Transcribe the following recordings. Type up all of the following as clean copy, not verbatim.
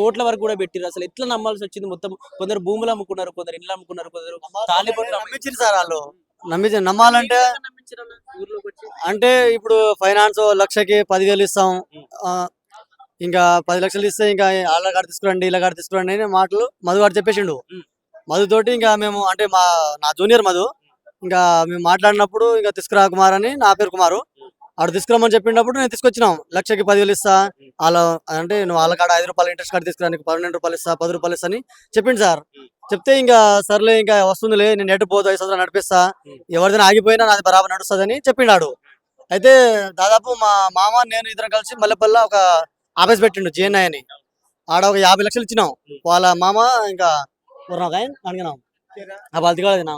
కోట్ల వరకు కూడా పెట్టిరు. అసలు ఎట్లా నమ్మాల్సి వచ్చింది? మొత్తం కొందరు భూములు అమ్ముకున్నారు, కొందరు ఇల్లు అమ్ముకున్నారు, కొందరు తాలిబొట్లు నమ్మించారు సార్ వాళ్ళు. నమ్మాలంటే అంటే ఇప్పుడు ఫైనాన్స్ లక్షకి 10,000 ఇస్తాం, ఆ, ఇంకా 10 లక్షలు ఇస్తే ఇంకా ఆధార్ కార్డు తీసుకురండి, ఇలా కార్డు తీసుకురండి అని మాటలు మధు గారు చెప్పేసిండు. మధుతోటి ఇంకా మేము అంటే నా జూనియర్ మధు, ఇంకా మేము మాట్లాడినప్పుడు ఇంకా తీసుకురా కుమార్ అని, నా పేరు కుమారు, ఆడు తీసుకురామని చెప్పినప్పుడు నేను తీసుకొచ్చినాం. లక్షకి 10,000 ఇస్తా, అలా అంటే నువ్వు వాళ్ళ కాడ 5 రూపాయలు ఇంట్రెస్ట్ కార్డు తీసుకురా, నీకు 12 రూపాయలు ఇస్తా, 10 రూపాయలు ఇస్తా అని చెప్పిండు సార్. చెప్తే ఇంకా సర్లే ఇంకా వస్తుందిలే, నేను ఎటు పోదు 5 సంవత్సరాలు నడిపిస్తా, ఎవరిదైనా ఆగిపోయినా నాది బరాబర్ నడుస్తుందని చెప్పిండాడు. అయితే దాదాపు మా మామ నేను ఇద్దరం కలిసి మల్లెపల్లి ఒక ఆఫీస్ పెట్టిండు జేఎన్ఐ అని. ఆడ ఒక 50 లక్షలు ఇచ్చినాం. వాళ్ళ మామ ఇంకా అడిగినాం వాళ్ళు దిగలేదు నా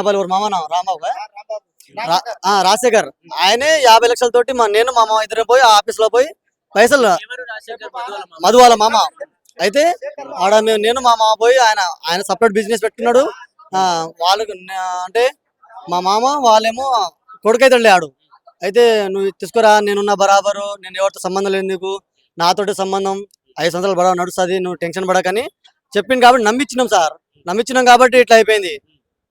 వాళ్ళ మామ రాంబాబు రాజశేఖర్, ఆయనే 50 లక్షలతోటి నేను మా మామ ఇద్దరు పోయి ఆఫీస్ లో పోయి పైసలు మధు వాళ్ళ మామ. అయితే ఆడ నేను మా మామ పోయి ఆయన సపరేట్ బిజినెస్ పెట్టుకున్నాడు. వాళ్ళకు అంటే మా మామ వాళ్ళేమో కొడుకైతే ఆడు. అయితే నువ్వు తీసుకురా, నేనున్న బరాబరు, నేను ఎవరితో సంబంధం లేదు, నీకు నాతోటి సంబంధం 5 సంవత్సరాలు బరాబర్ నడుస్తుంది, నువ్వు టెన్షన్ పడకని చెప్పింది. కాబట్టి నమ్మించినాం సార్. నమ్మించినాం కాబట్టి ఇట్లా అయిపోయింది.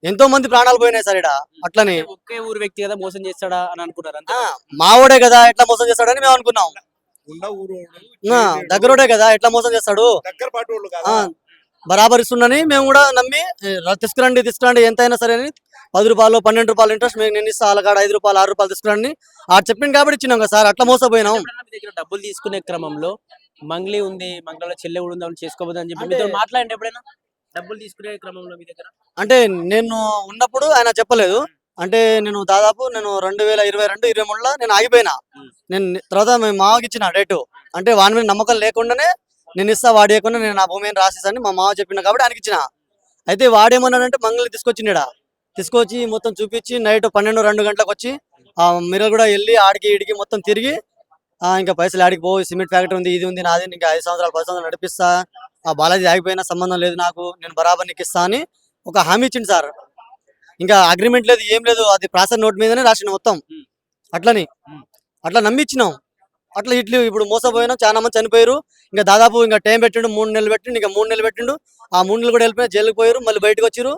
ఎంతో మంది ప్రాణాలు పోయినాయి సార్. ఇడ అట్లని ఒకే ఊరు వ్యక్తి కదా మోసం చేస్తాడా అని అనుకున్నారు. మావోడే కదా ఎట్లా మోసం చేస్తాడని మేము అనుకున్నాం. దగ్గరోడే కదా ఎట్లా మోసం చేస్తాడు, బరాబర్ ఇస్తుండని మేము కూడా నమ్మి తీసుకురండి ఎంతైనా సరే అని 10 రూపాయలు 12 రూపాయలు ఇంట్రెస్ట్ నేను ఇస్తా, వాళ్ళ కాడ 5 రూపాయలు 6 రూపాయలు తీసుకురండి ఆడు చెప్పింది కాబట్టి ఇచ్చినాం కదా సార్. అట్లా మోసపోయినాం. డబ్బులు తీసుకునే క్రమంలో మంగ్లీ ఉంది, మంగళ చెల్లె కూడా ఉంది, చేసుకోబోదు అని చెప్పి మీతో మాట్లాడండి ఎప్పుడైనా? డబ్బులు తీసుకునే క్రమంలో మీ దగ్గర అంటే నేను ఉన్నప్పుడు ఆయన చెప్పలేదు. అంటే నేను దాదాపు 2022-23లో నేను ఆగిపోయినా. నేను తర్వాత మేము మామకి ఇచ్చిన డేటు, అంటే వాడి మీద నమ్మకం లేకుండానే నేను ఇస్తా, వాడి లేకుండా నేను నా భూమి రాసేసాను మా మామ చెప్పిన కాబట్టి ఆయనకి ఇచ్చిన. అయితే వాడేమన్నాడంటే మంగళ తీసుకొచ్చి మొత్తం చూపించి నైట్ 12-2 గంటలకు వచ్చి మీరు కూడా వెళ్ళి ఆడికి ఈడికి మొత్తం తిరిగి ఇంకా పైసలు ఆడికి పోయి సిమెంట్ ఫ్యాక్టరీ ఉంది, ఇది ఉంది, నాది, ఇంకా 5 సంవత్సరాలు 10 సంవత్సరాలు నడిపిస్తా, బాలాజీ ఆగిపోయినా సంబంధం లేదు నాకు, నేను బరాబర్ నీకు ఇస్తా అని ఒక హామీ ఇచ్చింది సార్. ఇంకా అగ్రిమెంట్ లేదు, ఏం లేదు, అది ప్రాసెస్ నోట్ మీదనే రాసిన మొత్తం. అట్లా నమ్మిచ్చినాం. అట్లా ఇప్పుడు మోసపోయినాం. చాలా మంది చనిపోయారు. ఇంకా దాదాపు ఇంకా టైం పెట్టిండు, 3 నెలలు పెట్టిండు, ఇంకా 3 నెలలు పెట్టిండు. ఆ 3 నెలలు కూడా వెళ్ళిపోయి జైలుకి పోయారు, మళ్ళీ బయటకు వచ్చారు.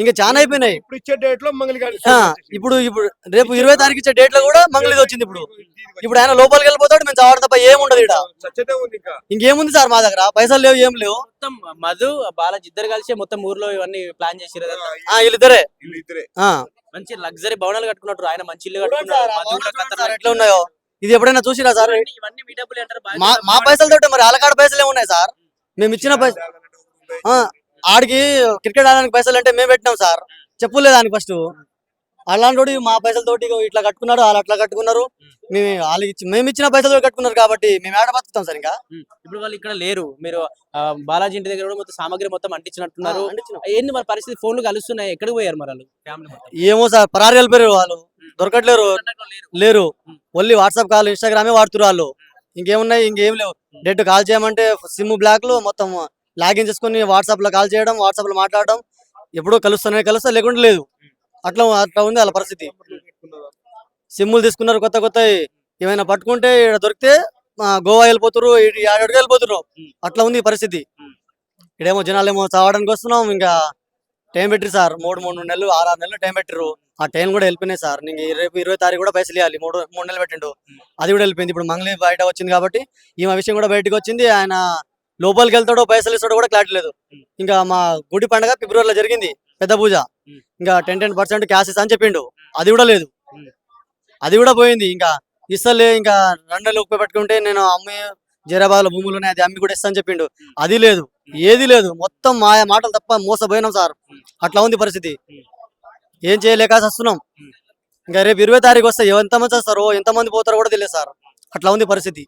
ఇంకా చాలా అయిపోయినాయి. ఇప్పుడు రేపు 20 తారీఖు ఇచ్చే డేట్ లో కూడా మంగళ వచ్చింది. ఇప్పుడు ఆయన లోపలికి వెళ్ళిపోతాడు, మేము చావడం తప్ప ఏముండదు. ఇక్కడ ఇంకేముంది సార్ మా దగ్గర? పైసలు లేవు, ఏం లేవు. మొత్తం మధు బాలాజీ ఇద్దరు కలిసి మొత్తం ఊర్లో ఇవన్నీ ప్లాన్ చేసి వీళ్ళిద్దరే మంచి లగ్జరీ భవనాలు కట్టుకున్నట్టు. ఆయన మంచి ఇల్లు కట్టుకున్నారు. ఎట్లా ఉన్నాయో ఇది ఎప్పుడైనా చూసిరా సార్? ఇవన్నీ మీ డబ్బులు అంటారు. మా పైసలతోటే మరి వాళ్ళకాడ పైసలు ఏమున్నాయి సార్? మేము ఇచ్చిన పైసలు ఆడికి క్రికెట్ ఆడడానికి పైసలు అంటే మేము పెట్టినాం సార్. చెప్పులేదు దానికి ఫస్ట్. అలాంటి మా పైసలతోటి ఇట్లా కట్టుకున్నారు, వాళ్ళు అట్లా కట్టుకున్నారు. మేము ఇచ్చిన పైసలు కట్టుకున్నారు కాబట్టి మేము ఏడ బతుకుతాం సార్. ఇంకా ఇప్పుడు వాళ్ళు ఇక్కడ లేరు. మీరు బాలాజీ ఇంటి దగ్గర మొత్తం సామాగ్రి మొత్తం అంటించినట్టున్నారు. ఏంది మరి పరిస్థితి? ఫోన్లు కలుస్తున్నాయి, ఎక్కడికి పోయారు మరి వాళ్ళు? ఏమో సార్, పరారు వెళ్ళిపోయారు వాళ్ళు, దొరకట్లేరు. లేరు, ఓన్లీ వాట్సాప్ కాల్, ఇన్స్టాగ్రామే వాడుతున్నారు వాళ్ళు. ఇంకేమున్నాయి? ఇంకేం లేవు. డైరెక్ట్ కాల్ చేయమంటే సిమ్ బ్లాక్ లో మొత్తం లాగిన్ చేసుకుని వాట్సాప్ లో కాల్ చేయడం, వాట్సాప్ లో మాట్లాడడం. ఎప్పుడో కలుస్తా లేకుండా లేదు. అట్లా ఉంది వాళ్ళ పరిస్థితి. సిమ్ములు తీసుకున్నారు కొత్త ఏమైనా పట్టుకుంటే దొరికితే గోవా వెళ్ళిపోతారు, ఏడుగా వెళ్ళిపోతున్నారు. అట్లా ఉంది పరిస్థితి. ఇక్కడేమో జనాలేమో చావడానికి వస్తున్నాం. ఇంకా టైం పెట్టిరు సార్, 3 నెలలు 6 నెలలు టైం పెట్టిరు. ఆ టైం కూడా వెళ్ళిపోయినాయి సార్. నీకు రేపు 20 తారీఖు కూడా పైసలు ఇవ్వాలి. 3 నెలలు పెట్టిండు, అది కూడా వెళ్ళిపోయింది. ఇప్పుడు మంగళి బయట వచ్చింది కాబట్టి ఈమె విషయం కూడా బయటకు వచ్చింది. ఆయన లోపలికి వెళ్తాడో పైసలు ఇస్తాడో కూడా క్లారిటీ లేదు. ఇంకా మా గుడి పండుగ ఫిబ్రవరిలో జరిగింది, పెద్ద పూజ. ఇంకా 10% క్యాష్ ఇస్తా అని చెప్పిండు, అది కూడా లేదు, అది కూడా పోయింది. ఇంకా ఇస్తలే, ఇంకా 2 నెలలు ఉప్పు పెట్టుకుంటే నేను అమ్మి జైరాబాద్ లో భూములు ఉన్నాయి, అది అమ్మి కూడా ఇస్తా అని చెప్పిండు, అది లేదు, ఏది లేదు. మొత్తం మాయ మాటలు తప్ప మోసపోయినాం సార్. అట్లా ఉంది పరిస్థితి. ఏం చేయలేక వస్తున్నాం. ఇంకా రేపు 20 తారీఖు వస్తే ఎంతమంది వస్తారో ఎంతమంది పోతారో కూడా తెలియదు సార్. అట్లా ఉంది పరిస్థితి.